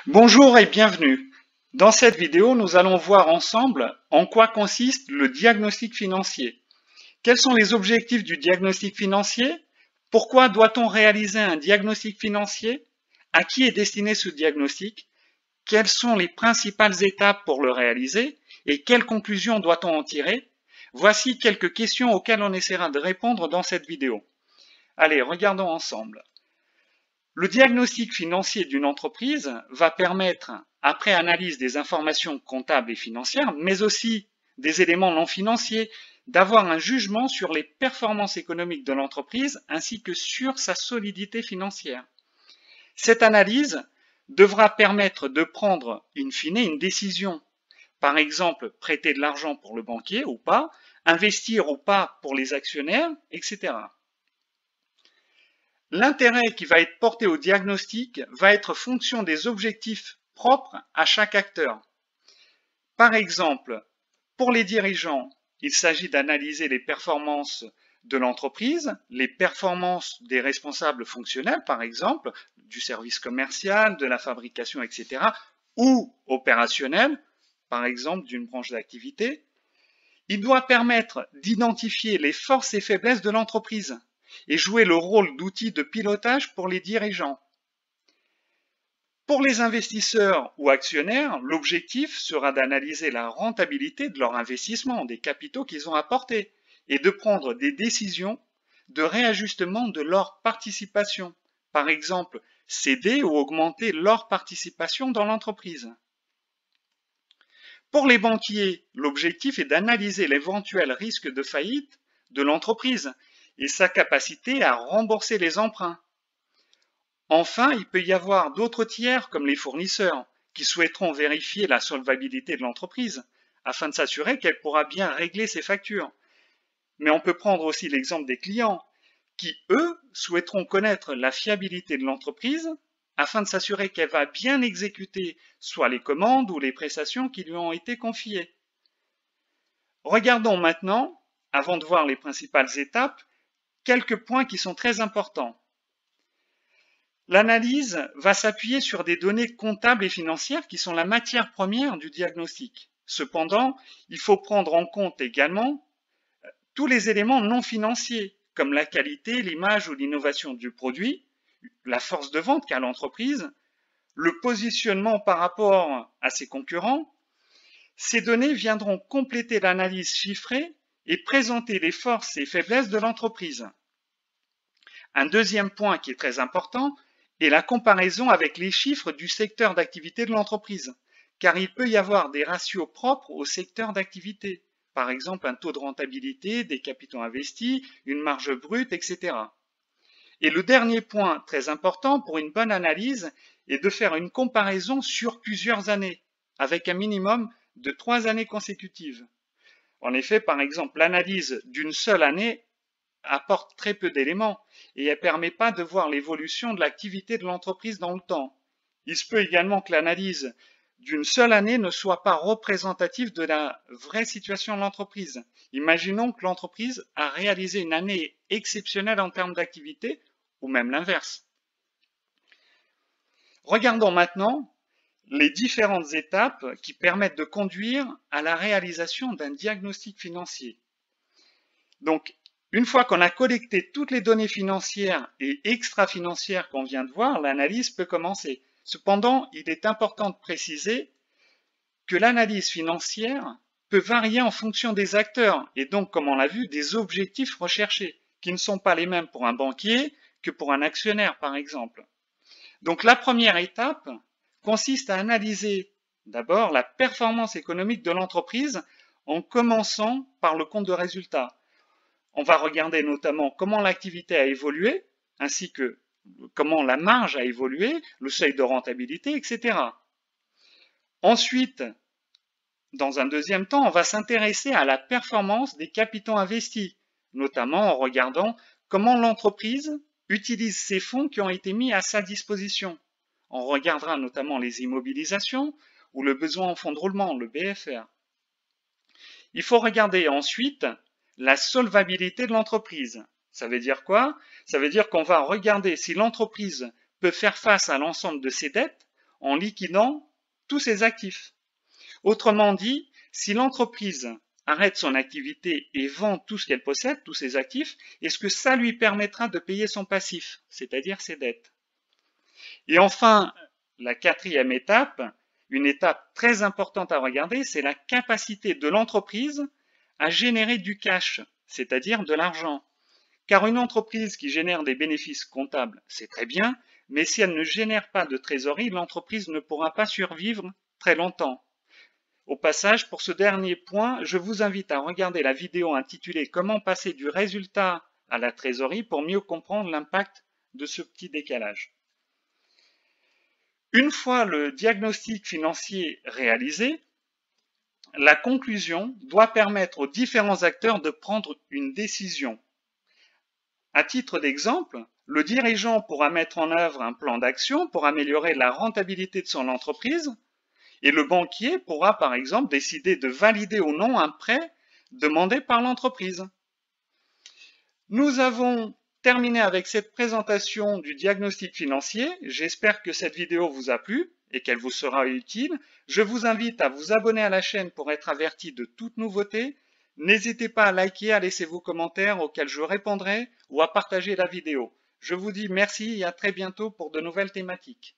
Bonjour et bienvenue. Dans cette vidéo, nous allons voir ensemble en quoi consiste le diagnostic financier. Quels sont les objectifs du diagnostic financier? Pourquoi doit-on réaliser un diagnostic financier? À qui est destiné ce diagnostic? Quelles sont les principales étapes pour le réaliser? Et quelles conclusions doit-on en tirer? Voici quelques questions auxquelles on essaiera de répondre dans cette vidéo. Allez, regardons ensemble. Le diagnostic financier d'une entreprise va permettre, après analyse des informations comptables et financières, mais aussi des éléments non financiers, d'avoir un jugement sur les performances économiques de l'entreprise ainsi que sur sa solidité financière. Cette analyse devra permettre de prendre, in fine, une décision. Par exemple, prêter de l'argent pour le banquier ou pas, investir ou pas pour les actionnaires, etc. L'intérêt qui va être porté au diagnostic va être fonction des objectifs propres à chaque acteur. Par exemple, pour les dirigeants, il s'agit d'analyser les performances de l'entreprise, les performances des responsables fonctionnels, par exemple, du service commercial, de la fabrication, etc., ou opérationnel, par exemple, d'une branche d'activité. Il doit permettre d'identifier les forces et faiblesses de l'entreprise et jouer le rôle d'outil de pilotage pour les dirigeants. Pour les investisseurs ou actionnaires, l'objectif sera d'analyser la rentabilité de leur investissement, des capitaux qu'ils ont apportés, et de prendre des décisions de réajustement de leur participation. Par exemple, céder ou augmenter leur participation dans l'entreprise. Pour les banquiers, l'objectif est d'analyser l'éventuel risque de faillite de l'entreprise et sa capacité à rembourser les emprunts. Enfin, il peut y avoir d'autres tiers, comme les fournisseurs, qui souhaiteront vérifier la solvabilité de l'entreprise, afin de s'assurer qu'elle pourra bien régler ses factures. Mais on peut prendre aussi l'exemple des clients, qui, eux, souhaiteront connaître la fiabilité de l'entreprise, afin de s'assurer qu'elle va bien exécuter soit les commandes ou les prestations qui lui ont été confiées. Regardons maintenant, avant de voir les principales étapes, quelques points qui sont très importants. L'analyse va s'appuyer sur des données comptables et financières qui sont la matière première du diagnostic. Cependant, il faut prendre en compte également tous les éléments non financiers, comme la qualité, l'image ou l'innovation du produit, la force de vente qu'a l'entreprise, le positionnement par rapport à ses concurrents. Ces données viendront compléter l'analyse chiffrée et présenter les forces et faiblesses de l'entreprise. Un deuxième point qui est très important est la comparaison avec les chiffres du secteur d'activité de l'entreprise, car il peut y avoir des ratios propres au secteur d'activité, par exemple un taux de rentabilité, des capitaux investis, une marge brute, etc. Et le dernier point très important pour une bonne analyse est de faire une comparaison sur plusieurs années, avec un minimum de 3 années consécutives. En effet, par exemple, l'analyse d'une seule année apporte très peu d'éléments et elle ne permet pas de voir l'évolution de l'activité de l'entreprise dans le temps. Il se peut également que l'analyse d'une seule année ne soit pas représentative de la vraie situation de l'entreprise. Imaginons que l'entreprise a réalisé une année exceptionnelle en termes d'activité, ou même l'inverse. Regardons maintenant les différentes étapes qui permettent de conduire à la réalisation d'un diagnostic financier. Donc, une fois qu'on a collecté toutes les données financières et extra-financières qu'on vient de voir, l'analyse peut commencer. Cependant, il est important de préciser que l'analyse financière peut varier en fonction des acteurs et donc, comme on l'a vu, des objectifs recherchés, qui ne sont pas les mêmes pour un banquier que pour un actionnaire, par exemple. Donc, la première étape consiste à analyser d'abord la performance économique de l'entreprise en commençant par le compte de résultat. On va regarder notamment comment l'activité a évolué, ainsi que comment la marge a évolué, le seuil de rentabilité, etc. Ensuite, dans un deuxième temps, on va s'intéresser à la performance des capitaux investis, notamment en regardant comment l'entreprise utilise ces fonds qui ont été mis à sa disposition. On regardera notamment les immobilisations ou le besoin en fonds de roulement, le BFR. Il faut regarder ensuite la solvabilité de l'entreprise. Ça veut dire quoi? Ça veut dire qu'on va regarder si l'entreprise peut faire face à l'ensemble de ses dettes en liquidant tous ses actifs. Autrement dit, si l'entreprise arrête son activité et vend tout ce qu'elle possède, tous ses actifs, est-ce que ça lui permettra de payer son passif, c'est-à-dire ses dettes? Et enfin, la quatrième étape, une étape très importante à regarder, c'est la capacité de l'entreprise à générer du cash, c'est-à-dire de l'argent. Car une entreprise qui génère des bénéfices comptables, c'est très bien, mais si elle ne génère pas de trésorerie, l'entreprise ne pourra pas survivre très longtemps. Au passage, pour ce dernier point, je vous invite à regarder la vidéo intitulée « Comment passer du résultat à la trésorerie » pour mieux comprendre l'impact de ce petit décalage. Une fois le diagnostic financier réalisé, la conclusion doit permettre aux différents acteurs de prendre une décision. À titre d'exemple, le dirigeant pourra mettre en œuvre un plan d'action pour améliorer la rentabilité de son entreprise et le banquier pourra par exemple décider de valider ou non un prêt demandé par l'entreprise. Nous avons terminé avec cette présentation du diagnostic financier. J'espère que cette vidéo vous a plu et qu'elle vous sera utile. Je vous invite à vous abonner à la chaîne pour être averti de toute nouveauté. N'hésitez pas à liker, à laisser vos commentaires auxquels je répondrai ou à partager la vidéo. Je vous dis merci et à très bientôt pour de nouvelles thématiques.